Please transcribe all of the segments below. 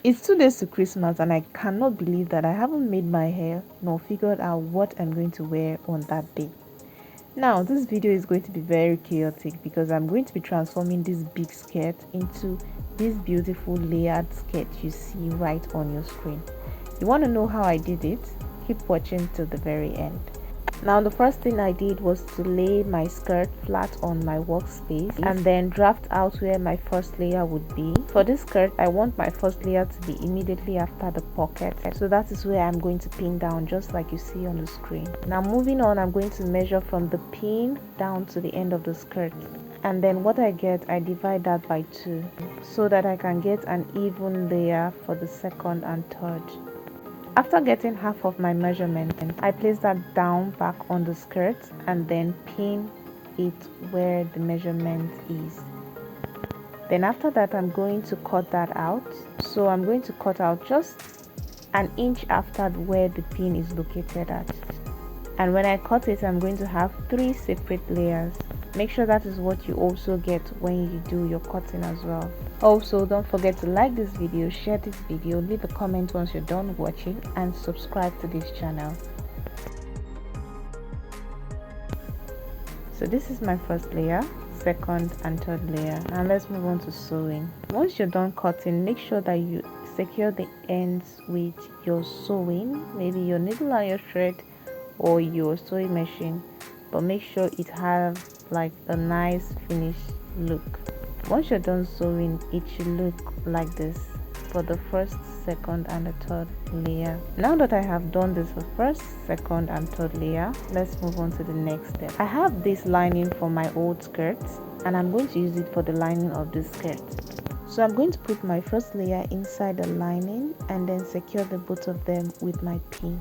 It's 2 days to Christmas and I cannot believe that I haven't made my hair nor figured out what I'm going to wear on that day. Now this video is going to be very chaotic because I'm going to be transforming this big skirt into this beautiful layered skirt you see right on your screen. You want to know how I did it? Keep watching till the very end. Now the first thing I did was to lay my skirt flat on my workspace and then draft out where my first layer would be. For this skirt, I want my first layer to be immediately after the pocket, so that is where I'm going to pin down, just like you see on the screen. Now moving on, I'm going to measure from the pin down to the end of the skirt, and then what I get, I divide that by 2 so that I can get an even layer for the second and third. After getting half of my measurement, I place that down back on the skirt and then pin it where the measurement is. Then after that, I'm going to cut that out. So I'm going to cut out just an inch after where the pin is located at. And when I cut it, I'm going to have 3 separate layers. Make sure that is what you also get when you do your cutting as well. Also, don't forget to like this video, share this video, leave a comment once you're done watching, and subscribe to this channel. So this is my first layer, second and third layer. Now let's move on to sewing. Once you're done cutting, make sure that you secure the ends with your sewing, maybe your needle and your thread or your sewing machine, but make sure it has like a nice finished look. Once you're done sewing, it should look like this for the first, second and the third layer. Now that I have done this for first, second and third layer, let's move on to the next step. I have this lining for my old skirt and I'm going to use it for the lining of this skirt. So I'm going to put my first layer inside the lining and then secure the both of them with my pin.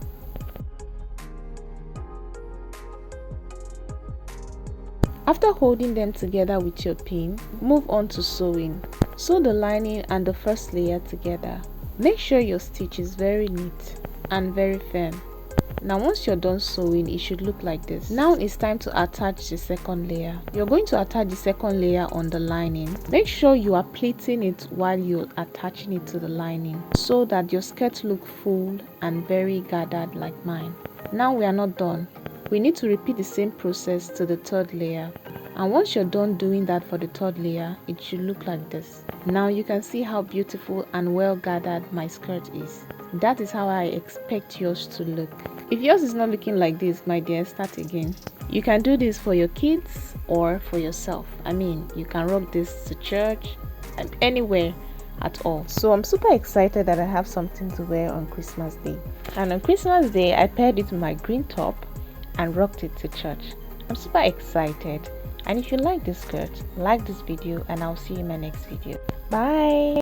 After holding them together with your pin, move on to sewing. Sew the lining and the first layer together. Make sure your stitch is very neat and very firm. Now once you're done sewing, it should look like this. Now it's time to attach the second layer. You're going to attach the second layer on the lining. Make sure you are pleating it while you're attaching it to the lining so that your skirt looks full and very gathered like mine. Now we are not done. We need to repeat the same process to the third layer, and once you're done doing that for the third layer, it should look like this. Now you can see how beautiful and well gathered my skirt is. That is how I expect yours to look. If yours is not looking like this, my dear, start again. You can do this for your kids or for yourself. I mean, you can rock this to church and anywhere at all. So I'm super excited that I have something to wear on Christmas Day. And on Christmas Day, I paired it with my green top and rocked it to church. I'm super excited. And if you like this skirt, like this video, and I'll see you in my next video. Bye.